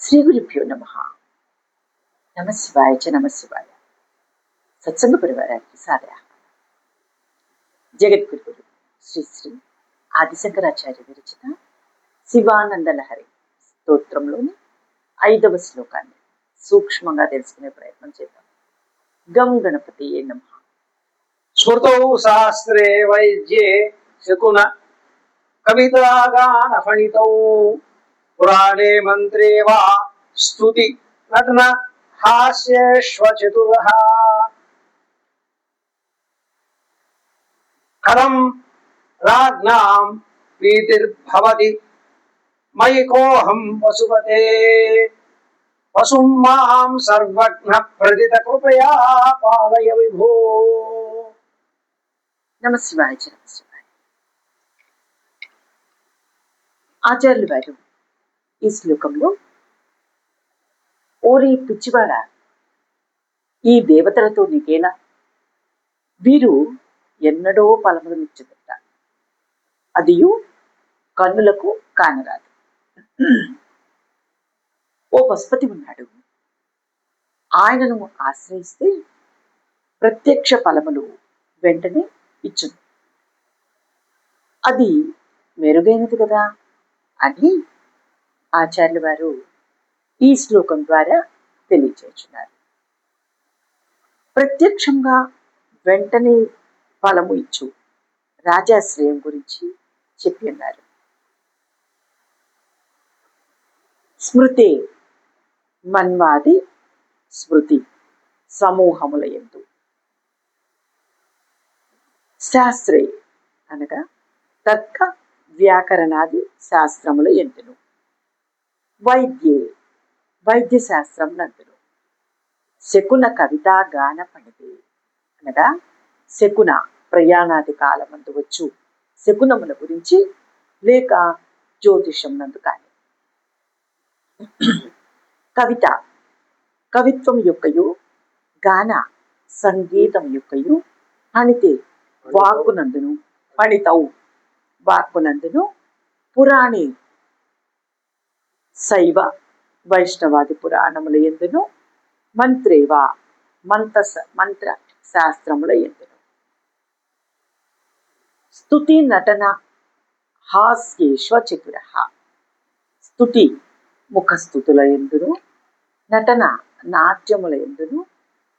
శ్రీ గురుభ్యో నమ. నమశివాయ చ నమశివాయ. సత్సంగ పరివారానికి సాదర. జగద్గురు శ్రీ శ్రీ ఆదిశంకరాచార్య విరచిత శివానందలహరి స్తోత్రంలోని 5వ శ్లోకాన్ని సూక్ష్మంగా తెలుసుకునే ప్రయత్నం చేద్దాం. గం గణపతి నమః. స్మృతౌ శాస్త్రే వైద్యే శకున కవితాగాన ఫణితౌ పురాణే మంత్రే వా స్తుతి నటన హాస్యేష్వచతురః కథం రాజ్ఞాం ప్రీతిర్భవతి మయి కోహం వసుపతే వసుం మాం సర్వజ్ఞ ప్రదిత కృపయా పాలయ విభో. నమశివాయ చ నమశివాయ. ఆచార్యులు వారు ఈ శ్లోకంలో, ఓరి పిచ్చివాడ, ఈ దేవతలతో నీకేలా? వీరు ఎన్నడో ఫలములనిచ్చుదట, అదియు కన్నులకు కానరాదు. ఓ పశుపతి ఉన్నాడు, ఆయనను ఆశ్రయిస్తే ప్రత్యక్ష ఫలములు వెంటనే ఇచ్చును. అది మెరుగైనది కదా అని ఆచార్యుల వారు ఈ శ్లోకం ద్వారా తెలియచేస్తున్నారు. ప్రత్యక్షంగా వెంటనే ఫలము ఇచ్చు రాజాశ్రయం గురించి చెప్పి ఉన్నారు. స్మృతి మన్వాది స్మృతి సమూహముల యందు, శాస్త్రే అనగా తర్క వ్యాకరణాది శాస్త్రముల యందును, వైద్యే వైద్య శాస్త్రం నందును, శకున కవితా గాన పండితే అనగా శకున ప్రయాణాది కాలమందు వచ్చు శకునముల గురించి లేక జ్యోతిషం నందు కానీ, కవిత కవిత్వం యొక్కయు, గాన సంగీతం యొక్కయు, పణితే వాక్కునందును, పణితౌ వాక్కునందును, పురాణే శైవ వైష్ణవాది పురాణముల యందును, మంత్రేవా మంత్ర శాస్త్రముల యందును, స్తుతి నటన హాస్యేష్వ చతురః స్తుతి ముఖస్థుతుల యందును, నటన నాట్యముల యందును,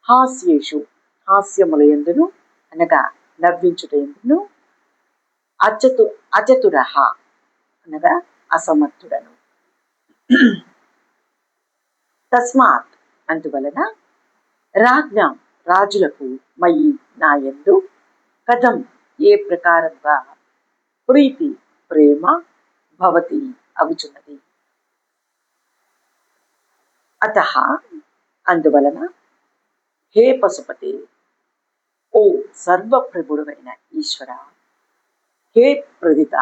హాస్యేషు హాస్యముల యందును అనగా నవ్వించుట యందును, అచతురః అనగా అసమర్థుడను. తస్మాత్ అందువలన, రాజ్ఞాం రాజులకు, మయి నాయందు, కథం ఏ ప్రకారంగా, ప్రీతి ప్రేమ, భవతి అగుచున్నది. అతః అందువలన, హే పశుపతి, ఓ సర్వప్రభుడైన ఈశ్వర, హే ప్రదిత,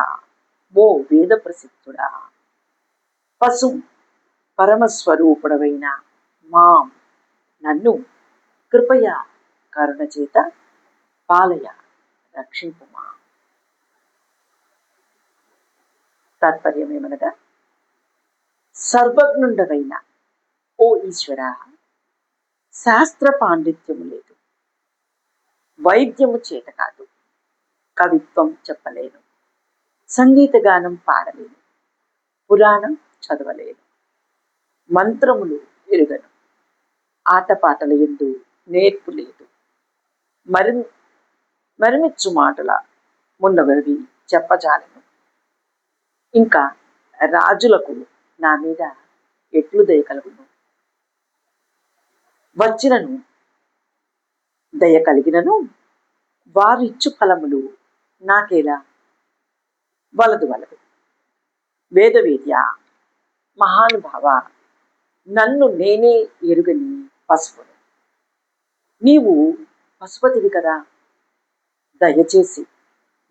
ఓ వేద ప్రసిద్ధుడా, పశు పరమస్వరూపుడవైన మాం నన్ను కృపయా కరుణ చేత పాలయ రక్షింపుమా. తాత్పర్యమేమనగా, సర్వజ్ఞుండవైన ఓ ఈశ్వర, శాస్త్ర పాండిత్యము లేదు, వైద్యము చేత కాదు, కవిత్వం చెప్పలేను, సంగీత గానం పాడలేను, పురాణం చదవలేను, మంత్రములు ఎరుగను, ఆటపాటల యందు నేర్పు లేదు, మరిమిచ్చు మాటల మున్నవవి చెప్పజాలను, ఇంకా రాజులకు నా మీద ఎట్లు దయ కలుగును, వచ్చినను దయ కలిగినను వారిచ్చు ఫలములు నాకేలా? వలదు వలదు. వేదవేద్య మహానుభావ, నన్ను నేనే ఎరుగని పశువును, నీవు పశుపతివి కదా, దయచేసి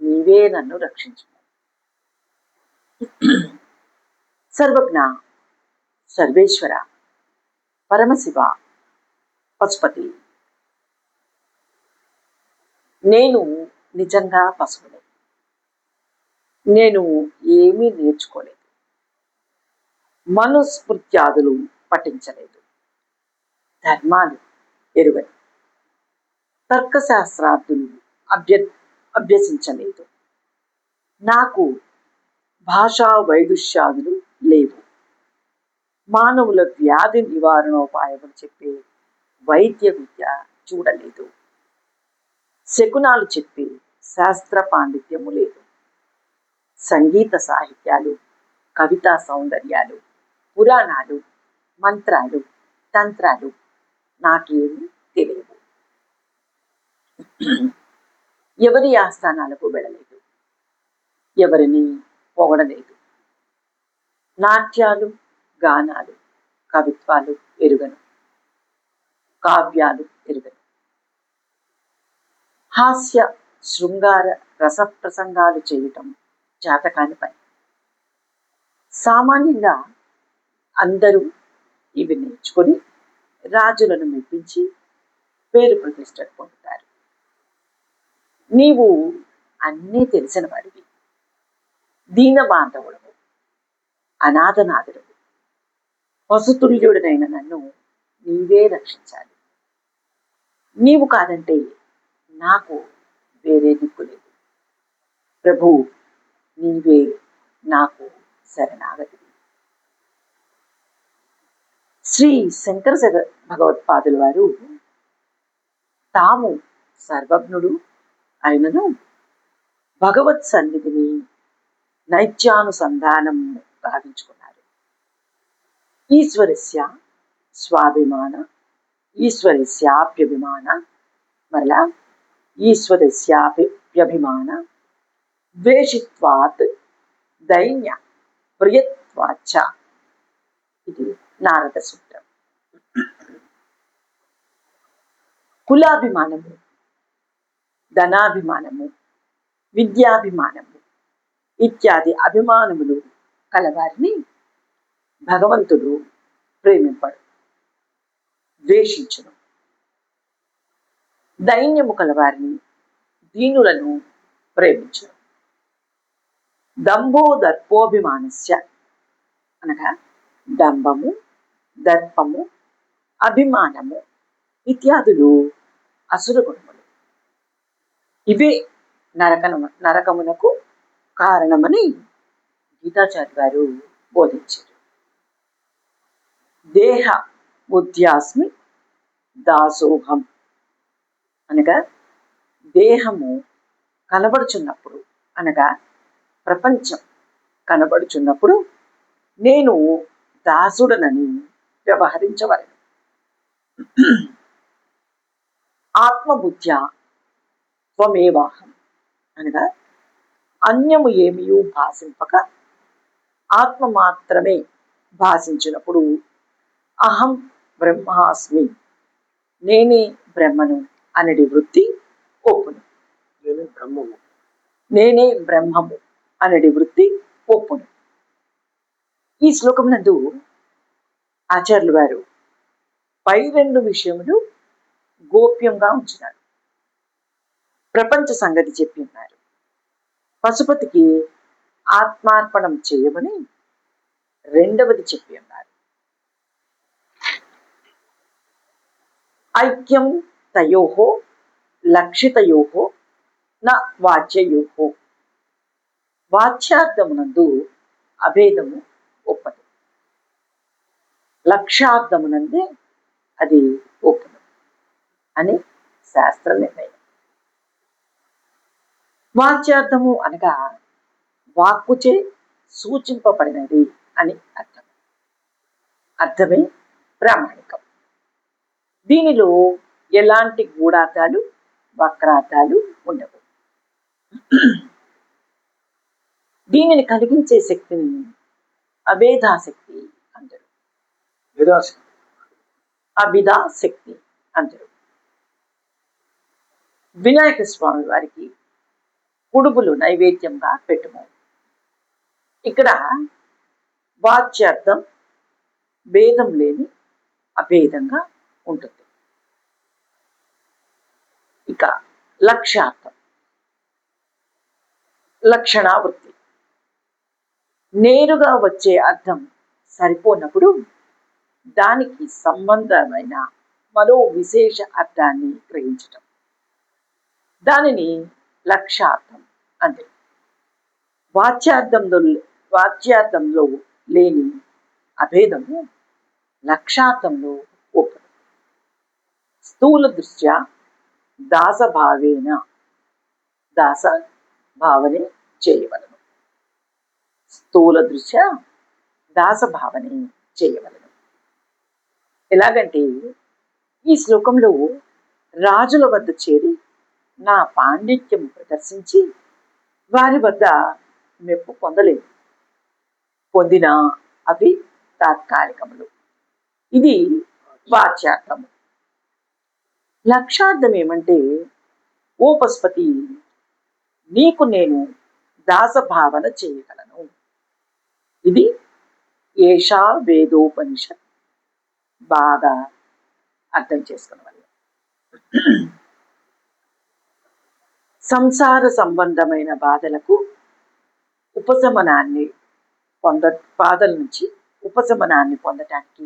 నీవే నన్ను రక్షించు. సర్వజ్ఞ సర్వేశ్వర పరమశివ పశుపతి, నేను నిజంగా పశువుని, నేను ఏమీ నేర్చుకోలేదు, మనుస్మృత్యాదులు పఠించలేదు, ధర్మాలు ఎరుగని, తర్కశాస్త్రార్థులు అభ్యసించలేదు. నాకు భాషా వైదుష్యాదులు లేవు. మానవుల వ్యాధి నివారణోపాయములు చెప్పే వైద్య విద్య చూడలేదు. శకునాలు చెప్పే శాస్త్ర పాండిత్యము లేదు. సంగీత సాహిత్యాలు, కవితా సౌందర్యాలు, పురాణాలు, మంత్రాలు, తంత్రాలు నాకేమీ తెలియవు. ఎవరి ఆస్థానాలకు వెళ్ళలేదు, ఎవరిని పొగడలేదు. నాట్యాలు, గానాలు, కవిత్వాలు ఎరుగను, కావ్యాలు ఎరుగను. హాస్య శృంగార రసప్రసంగాలు చేయటం జాతకాని పని. సామాన్యంగా అందరూ ఇవి నేర్చుకొని రాజులను మెప్పించి పేరు ప్రతిష్టలు పొందుతారు. నీవు అన్నీ తెలిసిన వాడివి, దీన బాంధవుడవు, అనాథనాథుడవు. పశుతుల్యుడినైన నన్ను నీవే రక్షించాలి. నీవు కాదంటే నాకు వేరే దిక్కు లేదు. ప్రభు, నీవే నాకు శరణాగతి. శ్రీ శంకర భగవత్పాదుల వారు తాము సర్వజ్ఞుడు అయినను భగవత్ సన్నిధిని నైత్యానుసంధానం గావించుకున్నారు. ఈశ్వరస్య స్వాభిమాన ఈశ్వరస్యాప్యభిమాన మరలా ఈశ్వరస్యాప్యభిమాన ద్వేషిత్వాత్ దైన్య ప్రియత్వాచ్చ. ఇది నారద సూత్రం. కులాభిమానము, ధనాభిమానము, విద్యాభిమానము ఇత్యాది అభిమానములు కలవారిని భగవంతుడు ప్రేమింపడు, ద్వేషించును. దైన్యము కలవారిని, దీనులను ప్రేమించును. దంభో దర్పోభిమానస్య అనగా డంబము, దర్పము, అభిమానము ఇత్యాదులు అసుర గుణములు. ఇవే నరకమునకు కారణమని గీతాచార్య గారు బోధించారు. దేహ బుద్ధ్యాస్మి దాసోహం అనగా దేహము కనబడుచున్నప్పుడు, అనగా ప్రపంచం కనబడుచున్నప్పుడు నేను దాసుడనని వ్యవహరించవలను. ఆత్మబుద్ధ్యా త్వమేవాహం అనగా అన్యము ఏమియూ భాషింపక ఆత్మ మాత్రమే భాషించినప్పుడు అహం బ్రహ్మాస్మి, నేనే బ్రహ్మను అనడి వృత్తి ఒప్పును. నేనే బ్రహ్మము అనడి వృత్తి ఒప్పును. ఈ శ్లోకం నందు ఆచార్యులు వారు పై రెండు విషయములు గోప్యంగా ఉంచినారు. ప్రపంచ సంగతి చెప్పి ఉన్నారు. పశుపతికి ఆత్మార్పణం చేయమని రెండవది చెప్పి ఉన్నారు. ఐక్యం తయోహో లక్షితయోహో నా వాచ్యయోహో. వాచ్యార్థమునందు అభేదము ఒప్పదు, లక్ష్యార్థమునందే అది ఒప్పును అని శాస్త్ర నిర్ణయం. వాచ్యార్థము అనగా వాక్కుచే సూచింపబడినది అని అర్థం. అర్థమే ప్రామాణికం. దీనిలో ఎలాంటి గూఢార్థాలు, వక్రార్థాలు ఉండవు. దీనిని కలిగించే శక్తిని అభేదాశక్తి అందరు, అభిధాశక్తి అందరు. వినాయక స్వామి వారికి కుడుపులు నైవేద్యంగా పెట్టుము. ఇక్కడ వాచ్యార్థం భేదం లేని అభేదంగా ఉంటుంది. ఇక లక్ష్యార్థం లక్షణావృత్తి, నేరుగా వచ్చే అర్థం సరిపోనప్పుడు దానికి సంబంధమైన మరో విశేష అర్థాన్ని గ్రహించటం, దానిని లక్ష్యార్థం అంటే వాచ్యార్థంలో లేని అభేదము లక్ష్యార్థంలో ఒప్పదు. స్థూల దృష్ట్యా దాస భావనే చేయవలను. స్థూల దృష్ట్యా దాస భావనే చేయవలను. ఎలాగంటే ఈ శ్లోకంలో రాజుల వద్ద చేరి నా పాండిత్యం ప్రదర్శించి వారి వద్ద మెప్పు పొందలేదు. పొందినా అవి తాత్కాలికములు. ఇది వాచ్యార్థము. లక్ష్యార్థం ఏమంటే, ఓ పశుపతి, నీకు నేను దాసభావన చేయగలను. ఇది ఏషా వేదోపనిషత్. బాగా అర్థం చేసుకున్నవాళ్ళు. సంసార సంబంధమైన బాధలకు ఉపశమనాన్ని బాధల నుంచి ఉపశమనాన్ని పొందటానికి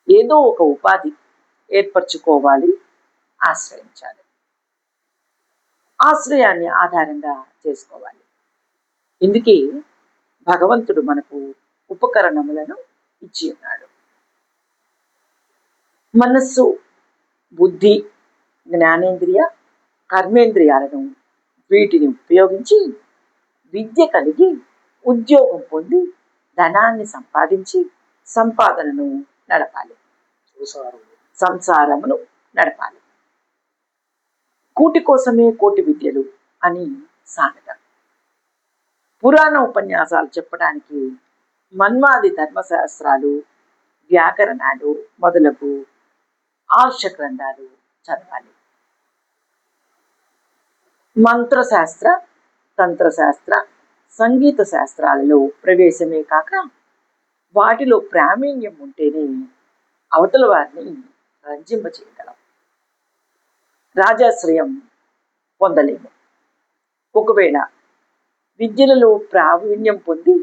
ఏదో ఒక ఉపాధి ఏర్పరచుకోవాలి, ఆశ్రయించాలి. ఆశ్రయాన్ని ఆధారంగా చేసుకోవాలి. ఇందుకే భగవంతుడు మనకు ఉపకరణములను ఇచ్చి ఉన్నాడు. మనస్సు, బుద్ధి, జ్ఞానేంద్రియ, కర్మేంద్రియాలను వీటిని ఉపయోగించి విద్య కలిగి ఉద్యోగం పొంది ధనాన్ని సంపాదించి సంపాదనను నడపాలి, సంసారమును నడపాలి. కూటి కోసమే కోటి విద్యలు అని సామెత. పురాణ ఉపన్యాసాలు చెప్పడానికి మన్వాది ధర్మశాస్త్రాలు, వ్యాకరణాలు మొదలగు ఆర్ష గ్రంథాలు చదవాలి. మంత్రశాస్త్ర, తంత్రశాస్త్ర, సంగీత శాస్త్రాలలో ప్రవేశమే కాక వాటిలో ప్రావీణ్యం ఉంటేనే అవతల వారిని రంజింపచేయగలం. రాజాశ్రయం పొందలేము. ఒకవేళ విద్యలలో ప్రావీణ్యం పొంది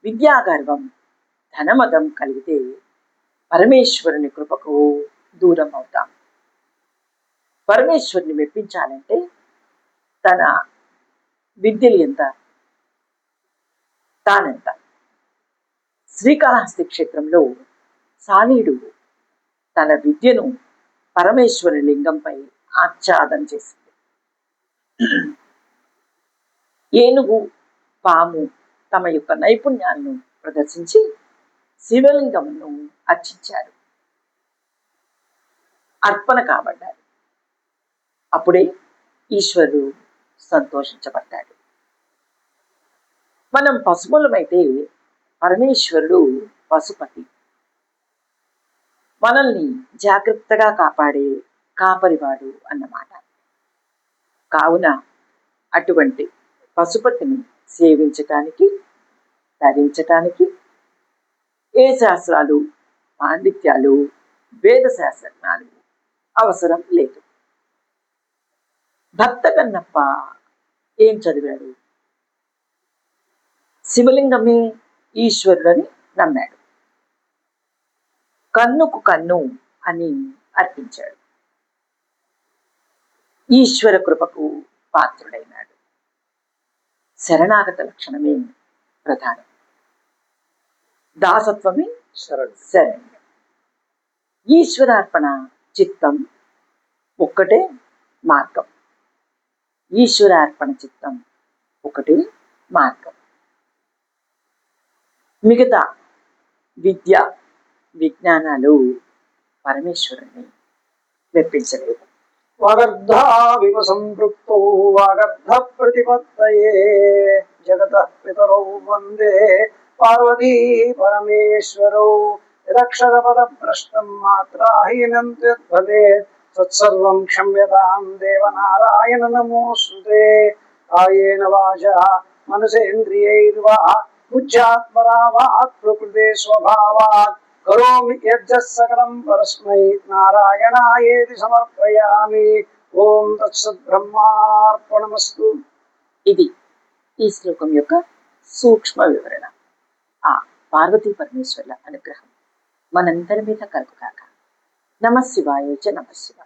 విద్యాగర్వం, ధనమదం కలిగితే పరమేశ్వరుని కృపకు దూరం అవుతాం. పరమేశ్వరుని మెప్పించాలంటే తన విద్యలు ఎంత, తానెంత. శ్రీకాళహస్తి క్షేత్రంలో సాలీడు తన విద్యను పరమేశ్వరి లింగంపై ఆచ్ఛాదన చేసింది. ఏనుగు, పాము తమ యొక్క నైపుణ్యాలను ప్రదర్శించి శివలింగమును అర్చించారు, అర్పణ కాబడ్డారు. అప్పుడే ఈశ్వరుడు సంతోషించబడ్డాడు. మనం పశువులమైతే పరమేశ్వరుడు పశుపతి, మనల్ని జాగ్రత్తగా కాపాడే కాపరివాడు అన్నమాట. కావున అటువంటి పశుపతిని సేవించటానికి, ధరించటానికి ఏ శాస్త్రాలు, పాండిత్యాలు, వేద శాస్త్రాలు అవసరం లేదు. భక్త కన్నప్ప ఏం చదివాడు? శివలింగమే ఈశ్వరుడని నమ్మాడు. కన్నుకు కన్ను అని అర్పించాడు. ఈశ్వర కృపకు పాత్రుడైనాడు. శరణాగత లక్షణమే ప్రధానం. దాసత్వమే శరణ్యం. ఈశ్వరార్పణ చిత్తం ఒక్కటే మార్గం. ఈశ్వరార్పణ చిత్తం ఒకటే మార్గం. మిగతా విద్య, విజ్ఞానాలు పరమేశ్వరుని మెప్పించలేవు. వాగర్ధావివ సంపృక్తో వాగర్ధ ప్రతిపత్తయే జగతః పితరౌ వందే పార్వతీ పరమేశ్వరౌ. యదక్షరపద భ్రష్టం మాత్రాహీనం యద్భవేత్ తత్సర్వం క్షమ్యతాం దేవనారాయణ నమోస్తుతే. కాయేన వాచా మనసేంద్రియైర్వా బుద్ధ్యాత్మనావాత్ ప్రకృతే స్వభావాత్ కరోమి యజ్జత్ సకలం పరస్మై నారాయణాయేతి సమర్పయామి. ఓం తత్సత్ బ్రహ్మార్పణమస్తు. ఇది ఈ శ్లోకం యొక్క సూక్ష్మ వివరణ. పార్వతీ పరమేశ్వర్ల అనుగ్రహం మనందరి మీద కలుగుగాక. నమః శివాయ చ నమః శివాయ.